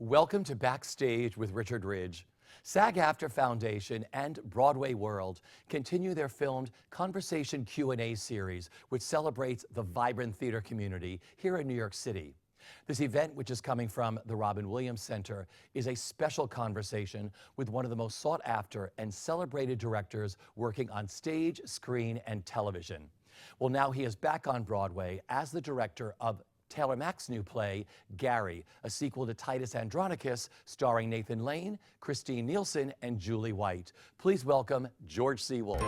Welcome to Backstage with Richard Ridge. SAG-AFTRA Foundation and BroadwayWorld continue their filmed Conversation Q&A series, which celebrates the vibrant theater community here in New York City. This event, which is coming from the Robin Williams Center, is a special conversation with one of the most sought-after and celebrated directors working on stage, screen, and television. Well, now he is back on Broadway as the director of Taylor Mack's new play, Gary, a sequel to Titus Andronicus, starring Nathan Lane, Christine Nielsen, and Julie White. Please welcome George C. Wolfe.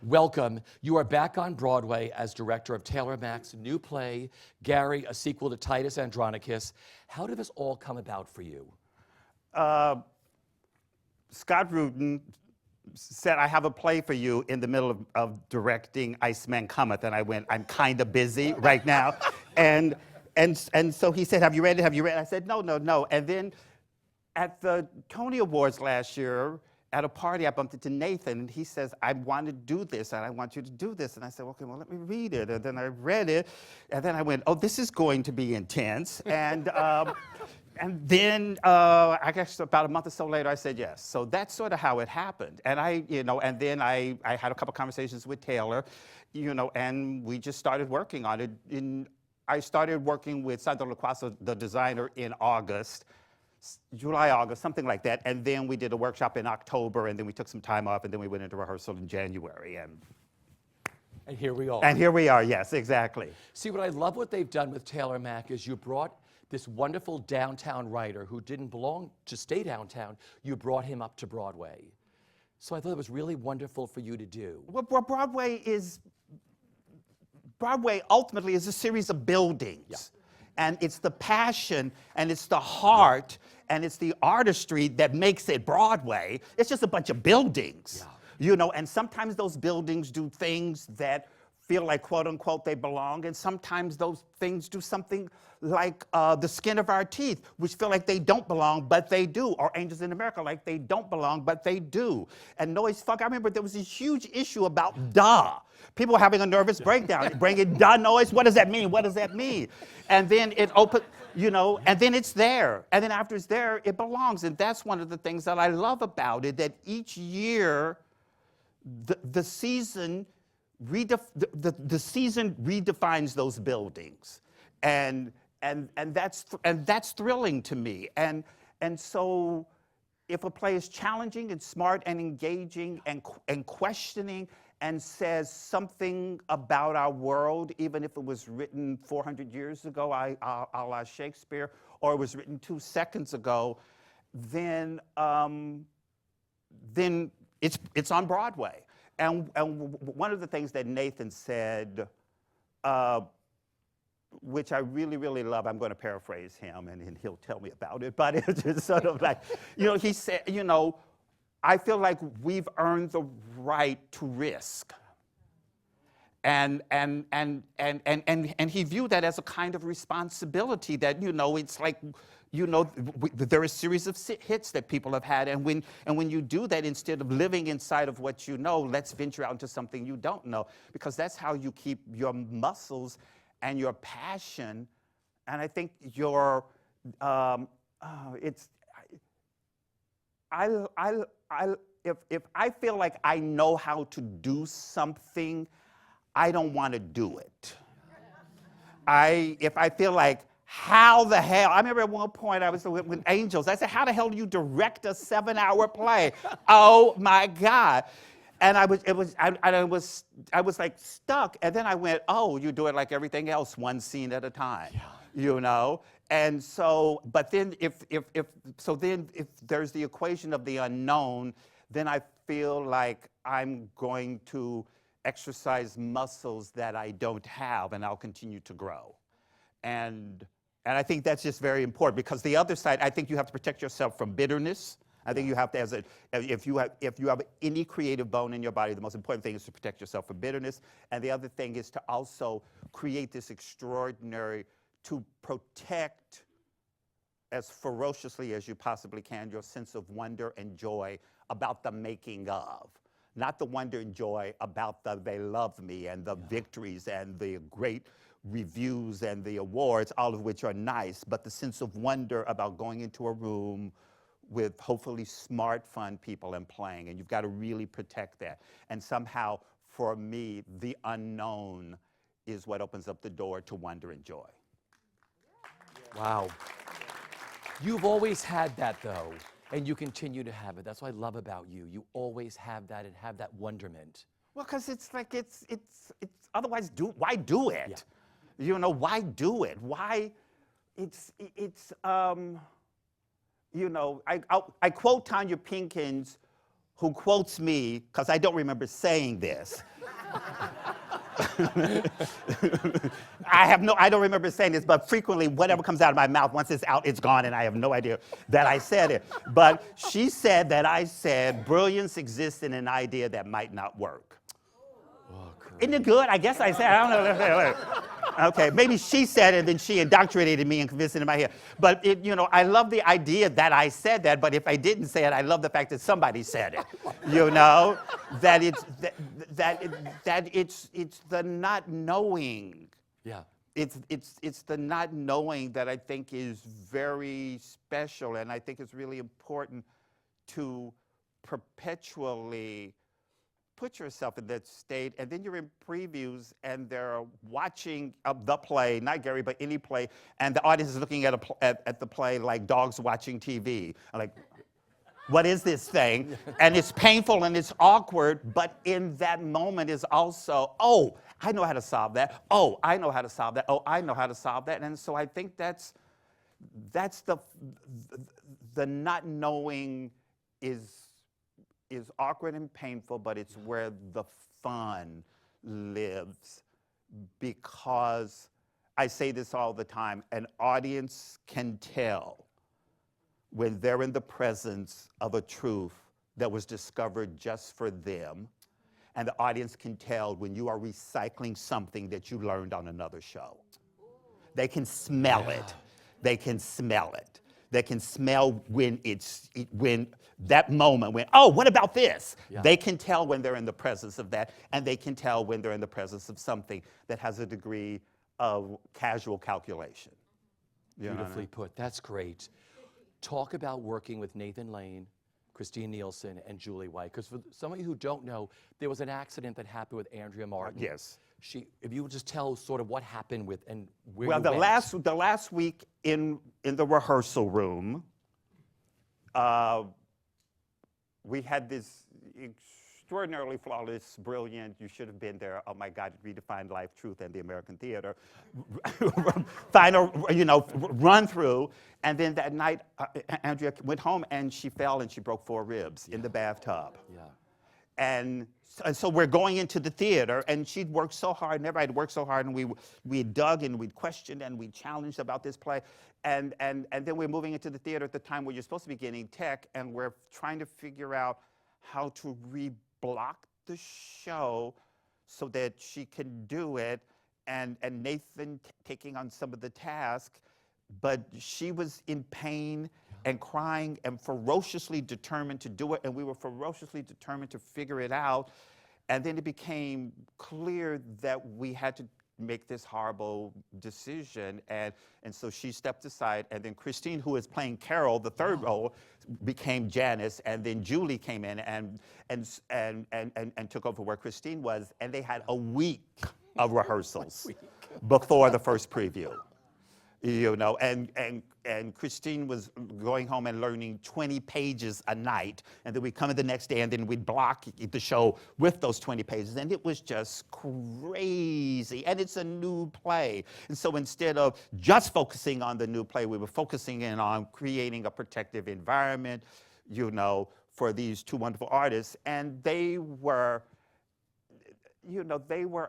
Welcome. You are back on Broadway as director of Taylor Mack's new play, Gary, a sequel to Titus Andronicus. How did this all come about for you? Scott Rudin said, I have a play for you in the middle of directing Iceman Cometh. And I went, I'm kind of busy right now. and so he said, have you read it? Have you read it? I said, no. And then at the Tony Awards last year, at a party, I bumped into Nathan, and he says, I want to do this, and I want you to do this. And I said, okay, well, let me read it. And then I read it, and then I went, oh, this is going to be intense. And then I guess about a month or so later, I said yes. So that's sort of how it happened. And and then I had a couple conversations with Taylor, and we just started working on it. I started working with Sandro Loquasso, the designer, in August. July, August, something like that. And then we did a workshop in October, and then we took some time off, and then we went into rehearsal in January. And here we are. And here we are, yes, exactly. See, what I love what they've done with Taylor Mack is you brought this wonderful downtown writer who didn't belong to stay downtown. You brought him up to Broadway. So I thought it was really wonderful for you to do. Well, Broadway ultimately is a series of buildings. Yeah. And it's the passion, and it's the heart, and it's the artistry that makes it Broadway. It's just a bunch of buildings, and sometimes those buildings do things that feel like, quote unquote, they belong, and sometimes those things do something like the skin of our teeth, which feel like they don't belong, but they do, or Angels in America, like they don't belong, but they do. And Noise Fuck, I remember there was a huge issue about duh. People were having a nervous breakdown, bringing duh noise, what does that mean, what does that mean? And then it opened, and then it's there. And then after it's there, it belongs. And that's one of the things that I love about it, that each year, the season redefines those buildings, and that's thrilling to me. And so, if a play is challenging and smart and engaging and questioning and says something about our world, even if it was written 400 years ago, a la Shakespeare, or it was written 2 seconds ago, then it's on Broadway. And one of the things that Nathan said, which I really, really love, I'm going to paraphrase him, and he'll tell me about it, but it's just sort of like, he said, I feel like we've earned the right to risk. And he viewed that as a kind of responsibility that, it's like, there are a series of hits that people have had, and when you do that, instead of living inside of what you know, let's venture out into something you don't know, because that's how you keep your muscles and your passion. And I think if I feel like I know how to do something, I don't want to do it. If I feel like, how the hell? I remember at one point I was with Angels. I said, how the hell do you direct a 7-hour play? Oh my God. And I was like stuck. And then I went, oh, you do it like everything else, one scene at a time, And so, but then if there's the equation of the unknown, then I feel like I'm going to exercise muscles that I don't have, and I'll continue to grow. And I think that's just very important, because the other side, I think you have to protect yourself from bitterness. I think you have to, if you have any creative bone in your body, the most important thing is to protect yourself from bitterness. And the other thing is to also create this extraordinary, to protect as ferociously as you possibly can your sense of wonder and joy about the making of. not the wonder and joy about the they love me and the victories and the great reviews and the awards, all of which are nice, but the sense of wonder about going into a room with hopefully smart, fun people and playing, and you've got to really protect that. And somehow, for me, the unknown is what opens up the door to wonder and joy. Wow. You've always had that, though, and you continue to have it. That's what I love about you. You always have that and have that wonderment. Well, because it's like, it's otherwise, why do it? Yeah. You know, why do it? Why, you know, I quote Tanya Pinkins, who quotes me, because I don't remember saying this. I don't remember saying this, but frequently whatever comes out of my mouth, once it's out, it's gone, and I have no idea that I said it. But she said that I said, brilliance exists in an idea that might not work. Oh, isn't it good? I guess I said, I don't know. Okay, maybe she said it, and then she indoctrinated me and convinced it in my head. But you know, I love the idea that I said that, but if I didn't say it, I love the fact that somebody said it. You know, that it's it's the not knowing. Yeah. It's the not knowing that I think is very special, and I think it's really important to perpetually put yourself in that state, and then you're in previews and they're watching the play, not Gary, but any play, and the audience is looking at the play like dogs watching TV. Like, what is this thing? And it's painful and it's awkward, but in that moment is also, oh, I know how to solve that. Oh, I know how to solve that. Oh, I know how to solve that. And so I think that's the not knowing is awkward and painful, but it's where the fun lives, because I say this all the time, an audience can tell when they're in the presence of a truth that was discovered just for them, and the audience can tell when you are recycling something that you learned on another show. They can smell it. They can smell it. They can smell when when that moment, when, oh, what about this? Yeah. They can tell when they're in the presence of that, and they can tell when they're in the presence of something that has a degree of casual calculation. Beautifully put. That's great. Talk about working with Nathan Lane, Christine Nielsen, and Julie White, because for some of you who don't know, there was an accident that happened with Andrea Martin. Yes. If you would just tell sort of what happened with and where well, you the went. the last week in the rehearsal room, we had this extraordinarily flawless, brilliant, you should have been there, oh my God, redefined life, truth, and the American theater, final, run through. And then that night, Andrea went home and she fell and she broke 4 ribs in the bathtub. Yeah. And so we're going into the theater, and she'd worked so hard, and everybody had worked so hard, and we dug and we questioned and we challenged about this play. And then we're moving into the theater at the time where you're supposed to be getting tech, and we're trying to figure out how to reblock the show so that she can do it, and Nathan taking on some of the task, but she was in pain and crying and ferociously determined to do it, and we were ferociously determined to figure it out. And then it became clear that we had to make this horrible decision, and so she stepped aside, and then Christine, who is playing Carol, the third role, became Janice, and then Julie came in and took over where Christine was, and they had a week of rehearsals before the first preview. And Christine was going home and learning 20 pages a night, and then we'd come in the next day, and then we'd block the show with those 20 pages, and it was just crazy, and it's a new play. And so instead of just focusing on the new play, we were focusing in on creating a protective environment, for these 2 wonderful artists, and they were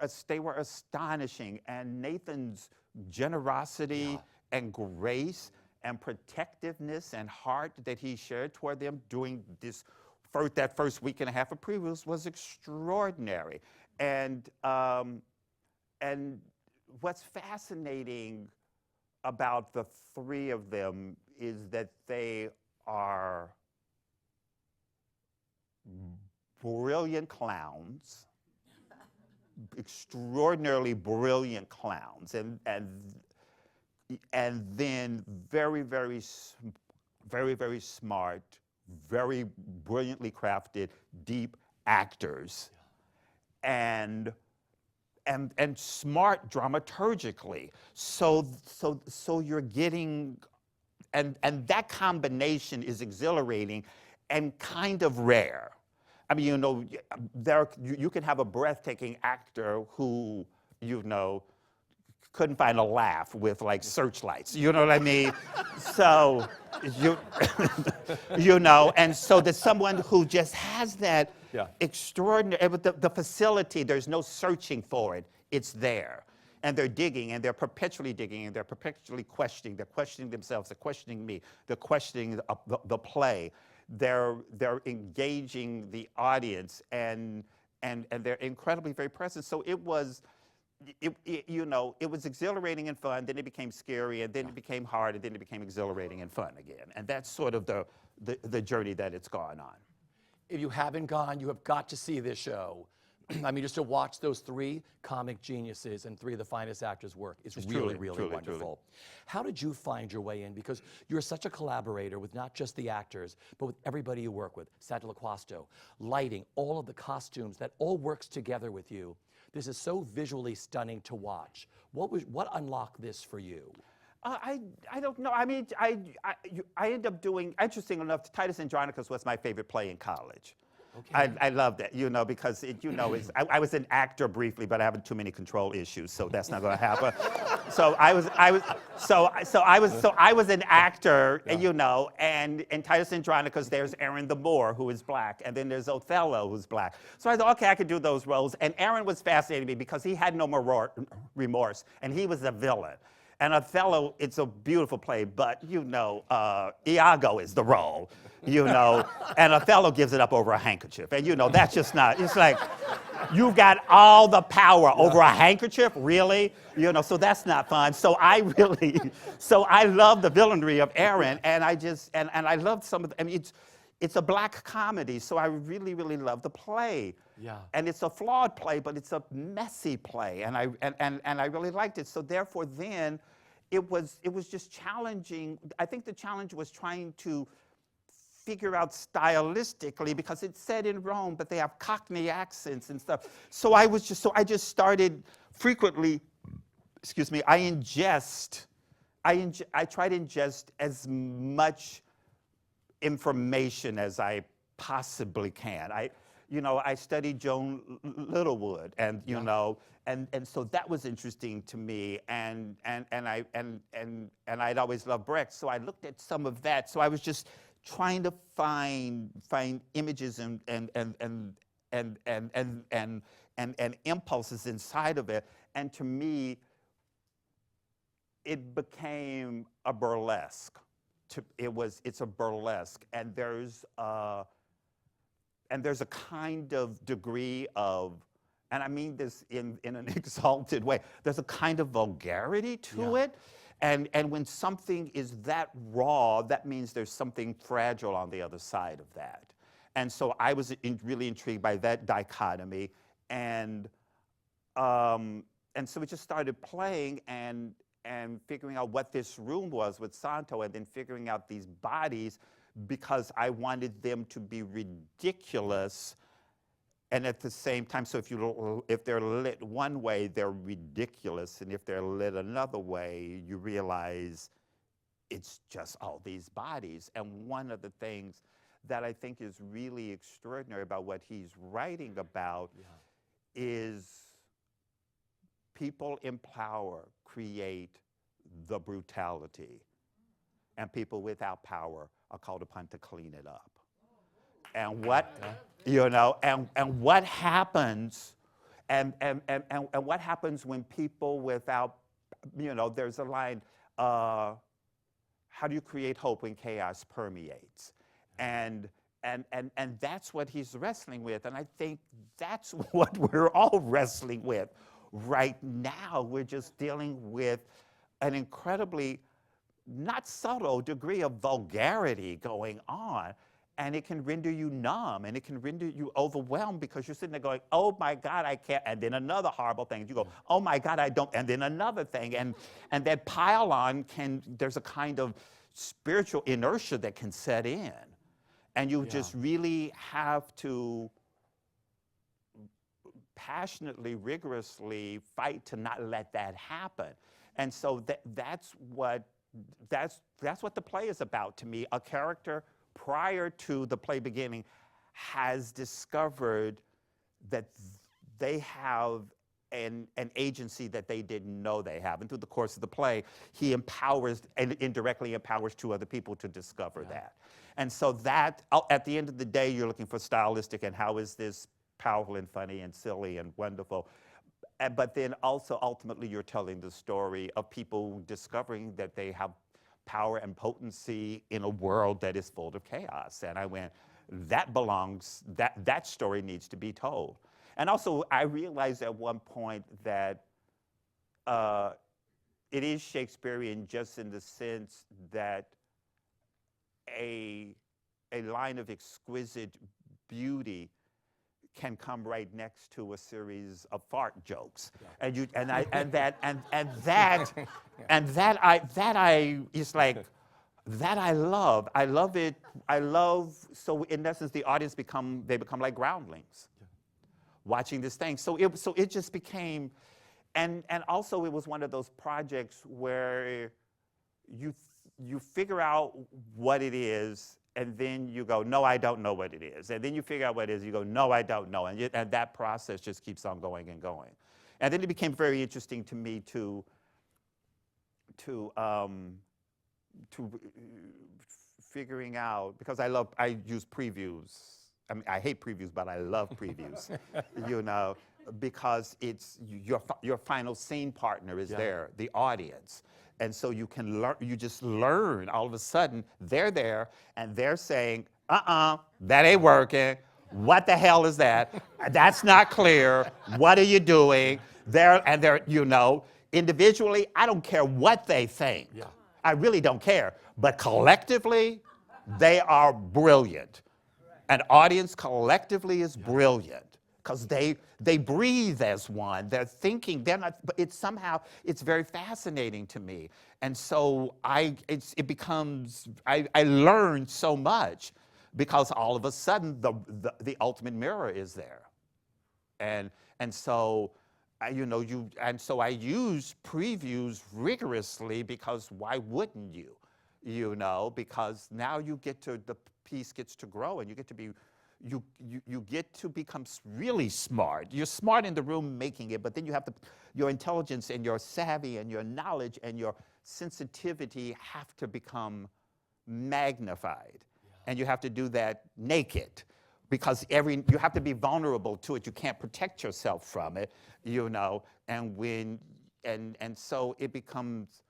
astonishing, and Nathan's generosity and grace and protectiveness and heart that he shared toward them during that first week and a half of previews was extraordinary. And what's fascinating about the 3 of them is that they are brilliant clowns, extraordinarily brilliant clowns, and then very, very smart, very brilliantly crafted, deep actors, and smart dramaturgically. So you're getting, and that combination is exhilarating and kind of rare. I mean, you know, you can have a breathtaking actor who, you know, couldn't find a laugh with like searchlights. You know what I mean? So, you know, and so there's someone who just has that extraordinary, the facility, there's no searching for it, it's there. And they're digging, and they're perpetually digging, and they're perpetually questioning. They're questioning themselves, they're questioning me, they're questioning the play. They're engaging the audience, and they're incredibly very present. So it was, you know, it was exhilarating and fun, then it became scary, and then it became hard, and then it became exhilarating and fun again. And that's sort of the journey that it's gone on. If you haven't gone, you have got to see this show. I mean, just to watch those three comic geniuses and three of the finest actors work is really, really wonderful. Truly. How did you find your way in? Because you're such a collaborator with not just the actors, but with everybody you work with. Santa LaQuasto, lighting, all of the costumes, that all works together with you. This is so visually stunning to watch. What unlocked this for you? I don't know. I mean, I ended up doing, interesting enough, Titus Andronicus was my favorite play in college. Okay. I loved it, you know, because I was an actor briefly, but I have too many control issues, so that's not going to happen. So I was an actor, you know, and in Titus Andronicus, there's Aaron the Moor, who is black, and then there's Othello, who's black. So I thought, okay, I could do those roles. And Aaron was fascinating me because he had no remorse, and he was a villain. And Othello, it's a beautiful play, but, you know, Iago is the role, you know, and Othello gives it up over a handkerchief. And, you know, that's just not, it's like, you've got all the power over a handkerchief, really? You know, so that's not fun. So I love the villainry of Aaron, and I loved some of the, I mean, it's a black comedy, so I really, really love the play. Yeah. And it's a flawed play, but it's a messy play, and I really liked it. So therefore, then it was just challenging. I think the challenge was trying to figure out stylistically, because it's set in Rome, but they have Cockney accents and stuff. So I just started frequently. Excuse me. I try to ingest as much information as I possibly can. I studied Joan Littlewood, and you know, and so that was interesting to me, and I'd always loved Brecht, so I looked at some of that. So I was just trying to find images and impulses inside of it, and to me, it became a burlesque. It's a burlesque, and there's a kind of degree of, and I mean this in an exalted way, there's a kind of vulgarity to it. And when something is that raw, that means there's something fragile on the other side of that. And so I was really intrigued by that dichotomy. And so we just started playing and figuring out what this room was with Santo, and then figuring out these bodies, because I wanted them to be ridiculous, and at the same time, so if they're lit one way, they're ridiculous, and if they're lit another way, you realize it's just all these bodies. And one of the things that I think is really extraordinary about what he's writing about is people in power create the brutality, and people without power are called upon to clean it up. And what, you know, and what happens, and what happens when people without, you know, there's a line, how do you create hope when chaos permeates? And that's what he's wrestling with, and I think that's what we're all wrestling with right now. We're just dealing with an incredibly not subtle degree of vulgarity going on. and it can render you numb, and it can render you overwhelmed because you're sitting there going, oh my God, I can't, and then another horrible thing. You go, oh my God, I don't, and then another thing. And that pile on there's a kind of spiritual inertia that can set in. And you just really have to passionately, rigorously fight to not let that happen. And so that's what the play is about to me. A character prior to the play beginning has discovered that they have an agency that they didn't know they have. And through the course of the play, he empowers and indirectly empowers two other people to discover that. And so that, at the end of the day, you're looking for stylistic and how is this powerful and funny and silly and wonderful. But then also, ultimately, you're telling the story of people discovering that they have power and potency in a world that is full of chaos. And I went, that story needs to be told. And also, I realized at one point that it is Shakespearean just in the sense that a line of exquisite beauty can come right next to a series of fart jokes, and that I love. I love it. So in essence, the audience become like groundlings, watching this thing. So it just became, and also it was one of those projects where you figure out what it is, and then you go, no, I don't know what it is. And then you figure out what it is, you go, no, I don't know. And that process just keeps on going and going. And then it became very interesting to me to figuring out, because I use previews. I mean, I hate previews, but I love previews, you know, because it's your final scene partner is there, the audience. And so you can learn, you just learn all of a sudden, they're there and they're saying, that ain't working. What the hell is that? That's not clear. What are you doing? They're, you know, individually, I don't care what they think. I really don't care. But collectively, they are brilliant. An audience collectively is brilliant. Because they breathe as one, they're thinking, they're not, but it's very fascinating to me. And so I learn so much because all of a sudden the ultimate mirror is there. And so I use previews rigorously because why wouldn't you? You know, because now the piece gets to grow and you get to be, you get to become really smart. You're smart in the room making it, but then you have your intelligence and your savvy and your knowledge and your sensitivity have to become magnified. And you have to do that naked because you have to be vulnerable to it. You can't protect yourself from it, you know, and so it becomes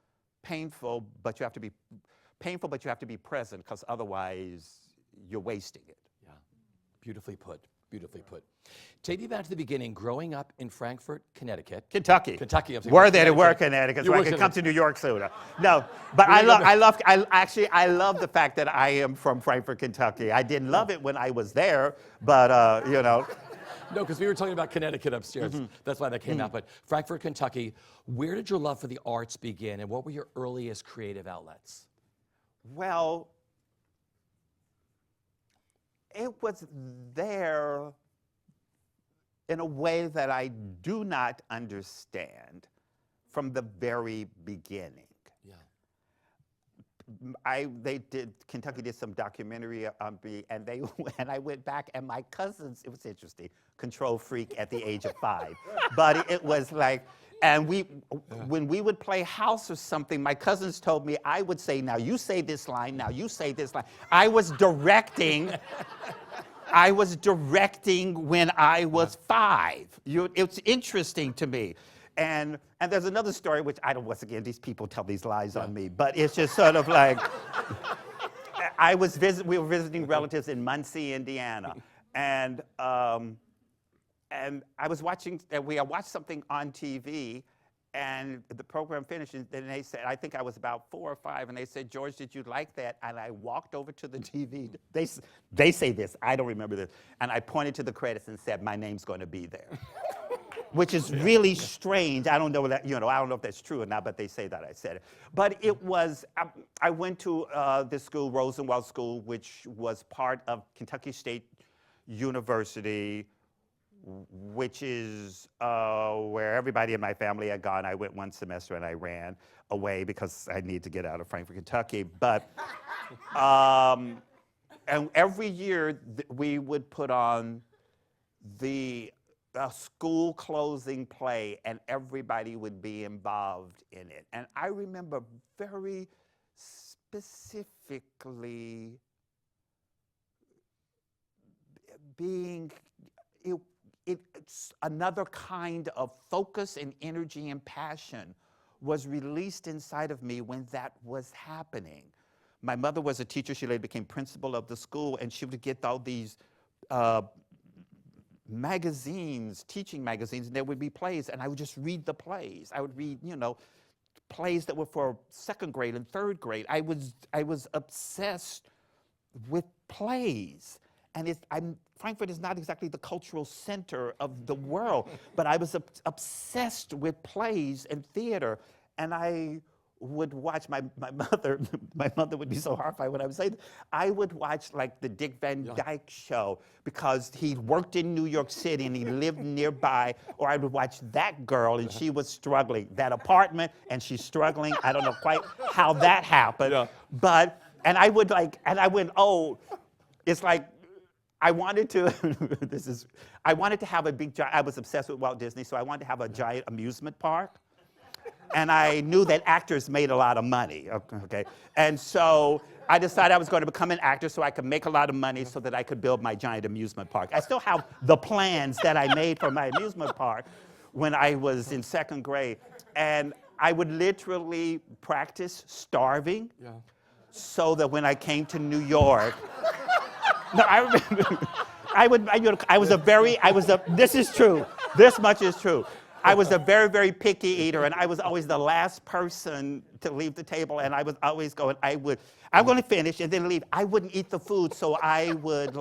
painful, but you have to be present because otherwise you're wasting it. Beautifully put, beautifully put. Take me back to the beginning, growing up in Frankfort, Connecticut. Kentucky. I'm saying. Were there to work Connecticut, so I could come to New York sooner. No, but I love the fact that I am from Frankfort, Kentucky. I didn't love it when I was there, but you know. No, because we were talking about Connecticut upstairs. That's why that came out. But Frankfort, Kentucky, where did your love for the arts begin, and what were your earliest creative outlets? Well, it was there in a way that I do not understand from the very beginning. Kentucky did some documentary on me, and I went back, and my cousins, it was interesting, control freak at the age of 5. But it was like, and when we would play house or something, my cousins told me I would say, now you say this line, now you say this line. I was directing when I was 5. It's interesting to me. And there's another story, which once again, these people tell these lies on me, but it's just sort of like, we were visiting relatives in Muncie, Indiana. And I was watching, we had watched something on TV, And the program finished, and then they said, I think I was about 4 or 5, and they said, George, did you like that? And I walked over to the TV. They say this, I don't remember this. And I pointed to the credits and said, my name's going to be there. Which is really strange. I don't know that, I don't know if that's true or not, but they say that I said it. But it was, I went to this school, Rosenwald School, which was part of Kentucky State University, which is where everybody in my family had gone. I went one semester and I ran away because I needed to get out of Frankfort, Kentucky. But, and every year we would put on the school closing play, and everybody would be involved in it. And I remember very specifically being, it's another kind of focus and energy and passion was released inside of me when that was happening. My mother was a teacher. She later became principal of the school, and she would get all these magazines, teaching magazines, and there would be plays, and I would just read the plays. I would read, plays that were for 2nd grade and 3rd grade. I was obsessed with plays. And Frankfurt is not exactly the cultural center of the world, but I was obsessed with plays and theater. And I would watch my mother would be so horrified when I would say that. I would watch like the Dick Van Dyke Show because he worked in New York City and he lived nearby, or I would watch That Girl and she was struggling, That Apartment and she's struggling. I don't know quite how that happened, but, and I went, oh, it's like, I wanted to, I wanted to have a big, I was obsessed with Walt Disney, so I wanted to have a giant amusement park. And I knew that actors made a lot of money, okay? And so I decided I was going to become an actor so I could make a lot of money so that I could build my giant amusement park. I still have the plans that I made for my amusement park when I was in 2nd grade. And I would literally practice starving so that when I came to New York, no, I remember, this is true. This much is true. I was a very, very picky eater, and I was always the last person to leave the table, and I was always going, I'm going to finish and then leave. I wouldn't eat the food, so I would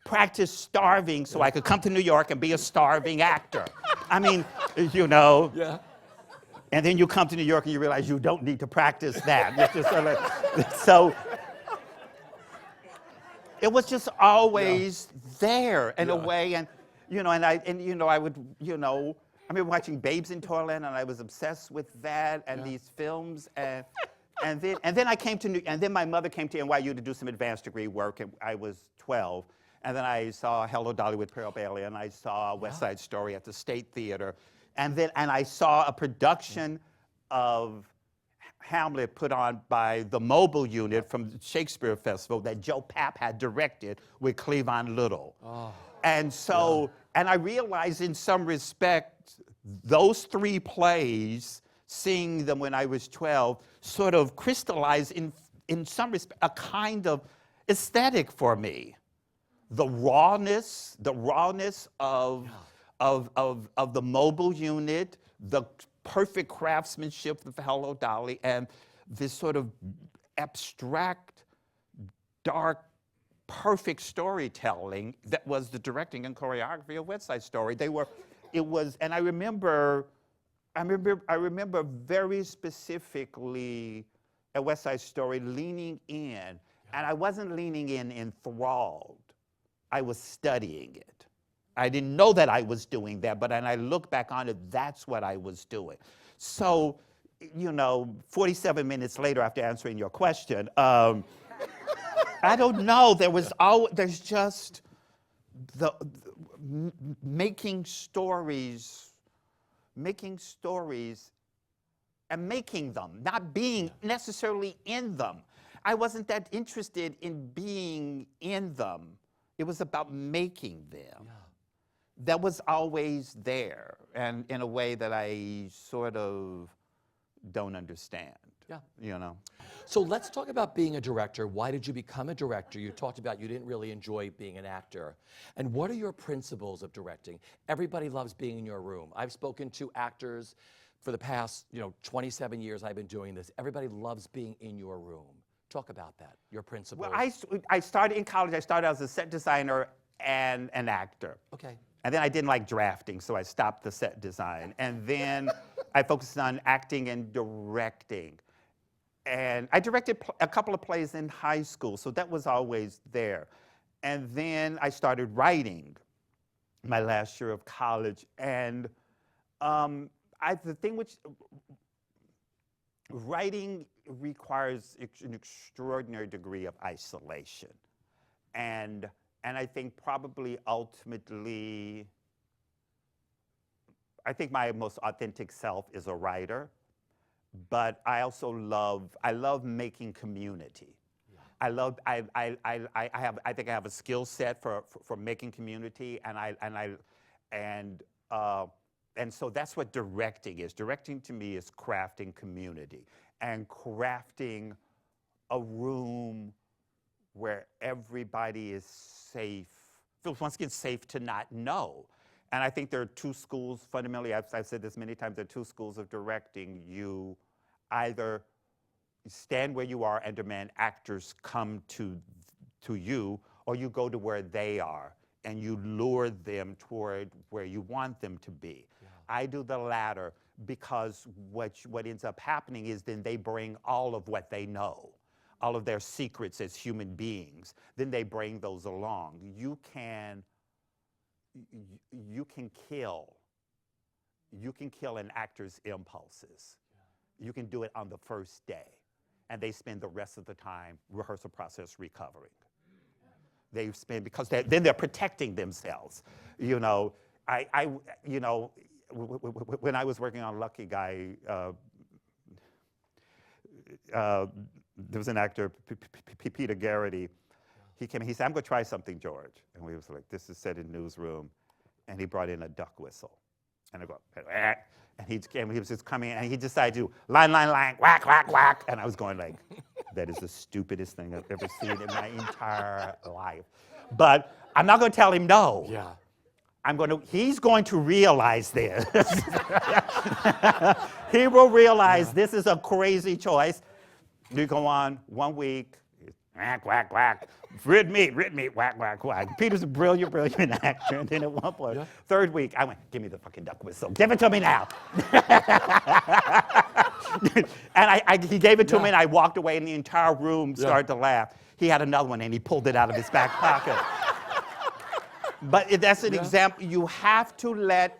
practice starving so I could come to New York and be a starving actor. I mean, Yeah. And then you come to New York and you realize you don't need to practice that. It's just so it was just always there in a way, and I would, I remember watching Babes in Toyland, and I was obsessed with that and these films, and then I came to and then my mother came to NYU to do some advanced degree work, and I was 12, and then I saw Hello Dolly with Pearl Bailey, and I saw West Side Story at the State Theater, and I saw a production of Hamlet put on by the mobile unit from the Shakespeare Festival that Joe Papp had directed with Cleavon Little. Oh, and so, and I realized in some respect, those 3 plays, seeing them when I was 12, sort of crystallized in some respect a kind of aesthetic for me. The rawness of the mobile unit, the perfect craftsmanship of Hello Dolly, and this sort of abstract, dark, perfect storytelling that was the directing and choreography of West Side Story. And I remember very specifically at West Side Story leaning in, and I wasn't leaning in enthralled. I was studying it. I didn't know that I was doing that, but when I look back on it, that's what I was doing. So, 47 minutes later after answering your question, I don't know, there's just the making stories and making them, not being necessarily in them. I wasn't that interested in being in them. It was about making them. Yeah. That was always there, and in a way that I sort of don't understand. Yeah. So let's talk about being a director. Why did you become a director? You talked about you didn't really enjoy being an actor. And what are your principles of directing? Everybody loves being in your room. I've spoken to actors, for the past, 27 years I've been doing this, everybody loves being in your room. Talk about that, your principles. Well, I started in college. I started as a set designer and an actor. Okay. And then I didn't like drafting, so I stopped the set design. And then I focused on acting and directing. And I directed a couple of plays in high school, so that was always there. And then I started writing my last year of college. And the thing which writing requires an extraordinary degree of isolation. And I think probably ultimately, I think my most authentic self is a writer, but I also love making community. Yeah. I think I have a skill set for making community, and so that's what directing is. Directing to me is crafting community and crafting a room where everybody is safe, feels once again safe to not know. And I think there are two schools, fundamentally, I've said this many times, there are two schools of directing. You either stand where you are and demand actors come to you, or you go to where they are and you lure them toward where you want them to be. Yeah. I do the latter because what ends up happening is then they bring all of what they know, all of their secrets as human beings, then they bring those along. You can kill an actor's impulses. Yeah. You can do it on the first day, and they spend the rest of the time rehearsal process recovering. Yeah. They spend, because then they're protecting themselves. When I was working on Lucky Guy, there was an actor, Peter Garrity. He came and he said, "I'm going to try something, George." And we was like, this is set in newsroom. And he brought in a duck whistle. And I go, "Eh." And he was just coming in, and he decided to line, whack, whack, whack. And I was going like, that is the stupidest thing I've ever seen in my entire life. But I'm not going to tell him no. Yeah. He's going to realize this. He will realize this is a crazy choice. You go on 1 week, whack, whack, whack. Rid meat, whack, whack, whack. Peter's a brilliant actor. And then at one point, third week, I went, "Give me the fucking duck whistle. Give it to me now." And he gave it to me, and I walked away, and the entire room started to laugh. He had another one, and he pulled it out of his back pocket. But that's an example. You have to let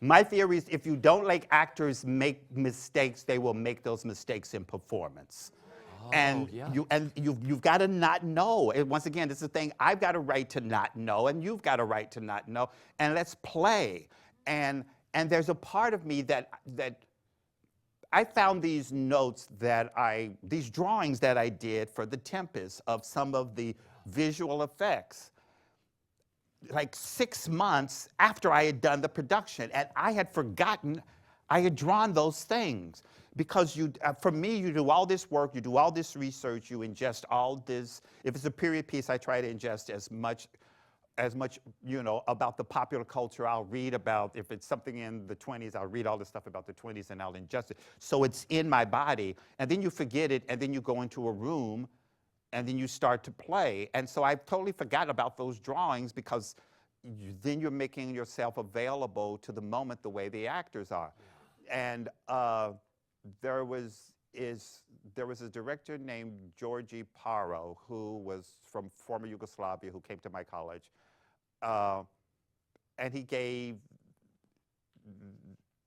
My theory is if you don't let actors make mistakes, they will make those mistakes in performance. And you've got to not know. And once again, this is the thing. I've got a right to not know, and you've got a right to not know. And let's play. And there's a part of me that I found these notes these drawings that I did for The Tempest of some of the visual effects, like 6 months after I had done the production, and I had forgotten I had drawn those things. Because for me, you do all this work, you do all this research, you ingest all this. If it's a period piece, I try to ingest as much, about the popular culture. I'll read about, if it's something in the 20s, I'll read all the stuff about the 20s and I'll ingest it. So it's in my body, and then you forget it, and then you go into a room, and then you start to play. And so I totally forgot about those drawings because then you're making yourself available to the moment the way the actors are. And there was a director named Georgi Paro who was from former Yugoslavia who came to my college. And he gave,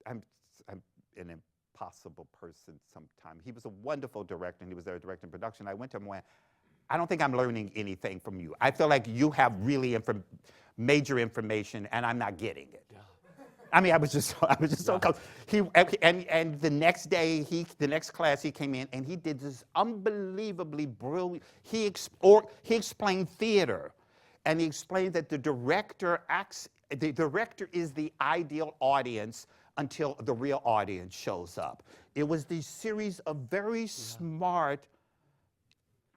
I'm an impossible person sometimes. He was a wonderful director, and he was there directing production. I went to him and went, "I don't think I'm learning anything from you. I feel like you have really major information, and I'm not getting it." Yeah. I mean, I was just so close. And the next day, the next class, he came in, and he did this unbelievably brilliant. He explained theater, and he explained that the director is the ideal audience until the real audience shows up. It was this series of very smart,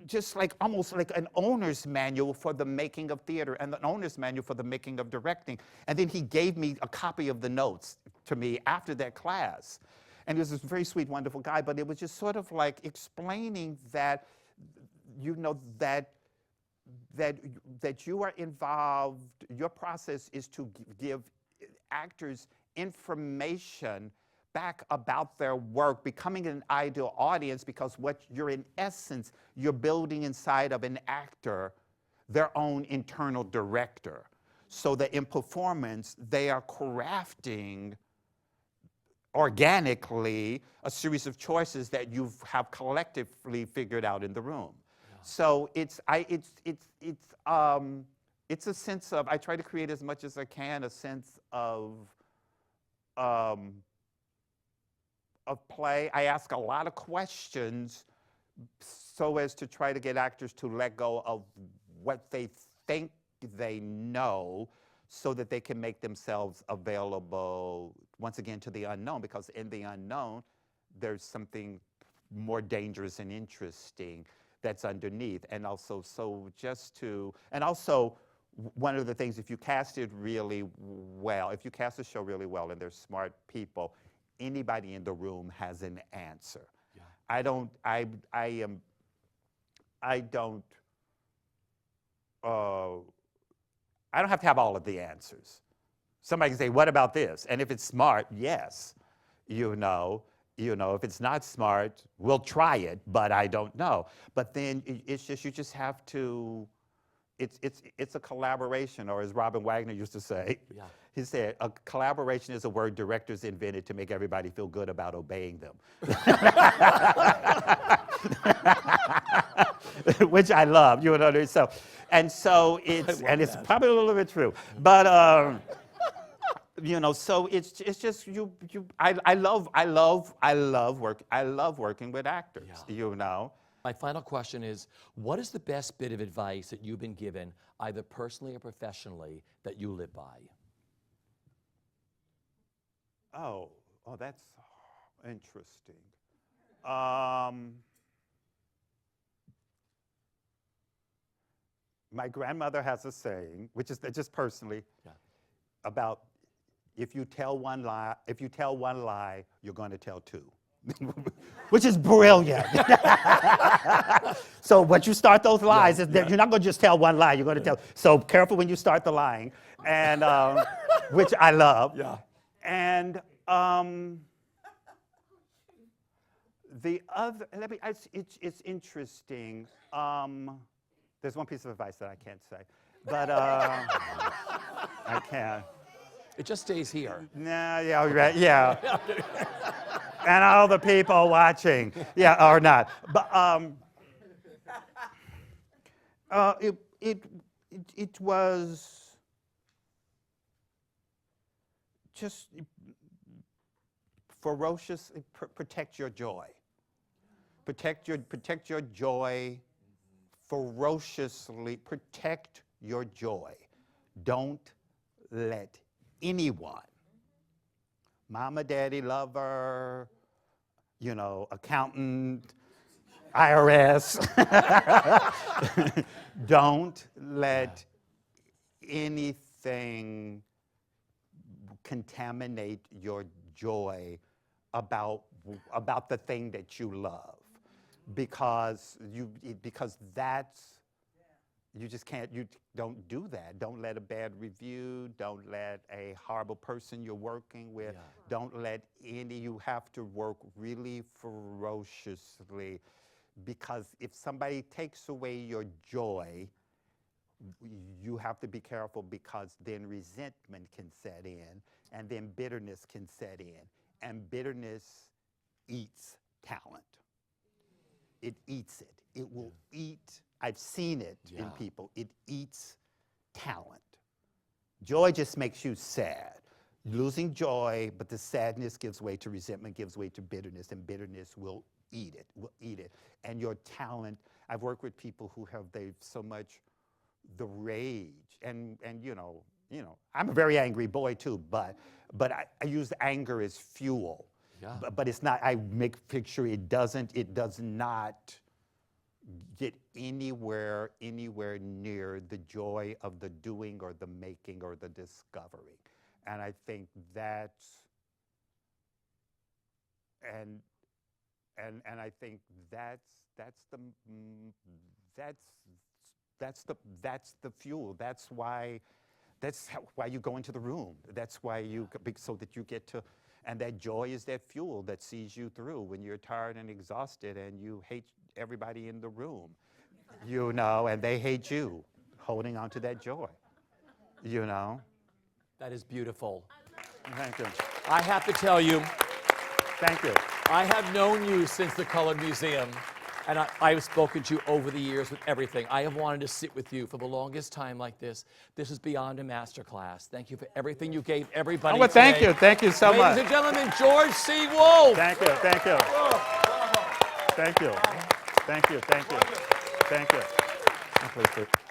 just like almost like an owner's manual for the making of theater and an owner's manual for the making of directing. And then he gave me a copy of the notes. to me after that class. And he was this very sweet, wonderful guy, but it was just sort of like explaining that, you know, that you are involved, your process is to give actors information back about their work, becoming an ideal audience, because what you're in essence, you're building inside of an actor their own internal director. So that in performance, they are crafting organically a series of choices that you have collectively figured out in the room. Yeah. So it's a sense of, I try to create as much as I can, a sense of play. I ask a lot of questions so as to try to get actors to let go of what they think they know, so that they can make themselves available, once again, to the unknown, because in the unknown, there's something more dangerous and interesting that's underneath. And also, one of the things, if you cast it really well, if you cast a show really well and there's smart people, anybody in the room has an answer. Yeah. I don't have to have all of the answers. Somebody can say, what about this? And if it's smart, yes. You know, if it's not smart, we'll try it, but I don't know. But then it's just, you just have to, it's a collaboration, or as Robin Wagner used to say, yeah. He said, a collaboration is a word directors invented to make everybody feel good about obeying them. Which I love, you know. So it's probably a little bit true, but you know. So it's just I love working with actors, yeah. You know. My final question is, what is the best bit of advice that you've been given, either personally or professionally, that you live by? Oh, that's interesting. My grandmother has a saying, which is just personally, yeah. About if you tell one lie, you're going to tell two, which is brilliant. So once you start those lies, yeah, yeah. You're not going to just tell one lie. You're going to tell. So careful when you start the lying, and which I love. Yeah. And the other, it's interesting. There's one piece of advice that I can't say, but I can't. It just stays here. Nah, yeah, right, yeah. And all the people watching, yeah, or not. But it was just ferocious. Protect your joy. Protect your joy. Ferociously protect your joy. Don't let anyone, mama, daddy, lover, you know, accountant, IRS, don't let anything contaminate your joy about the thing that you love. Because that's, you just can't, you don't do that. Don't let a bad review, don't let a horrible person you're working with, yeah. Don't let you have to work really ferociously, because if somebody takes away your joy, you have to be careful, because then resentment can set in, and then bitterness can set in, and bitterness eats talent. It eats it. It will eat, I've seen it in people, it eats talent. Joy just makes you sad. Losing joy, but the sadness gives way to resentment, gives way to bitterness, and bitterness will eat it, And your talent, I've worked with people who they've so much the rage, and you know, I'm a very angry boy too, but I use anger as fuel. Yeah. But it's not, I make sure it does not get anywhere near the joy of the doing or the making or the discovery. And I think that's and I think that's the fuel. That's why you go into the room. That's why so that you get to, and that joy is that fuel that sees you through when you're tired and exhausted and you hate everybody in the room, you know, and they hate you, holding on to that joy, you know. That is beautiful. Thank you. I have to tell you, Thank you. I have known you since the Colored Museum, and I have spoken to you over the years with everything. I have wanted to sit with you for the longest time like this. This is beyond a masterclass. Thank you for everything you gave everybody. Oh, well, thank today. you. Thank you so much. Ladies and gentlemen, George C. Wolfe. Thank you. Thank you. Thank you. Thank you. Thank you. Thank you. Please, please.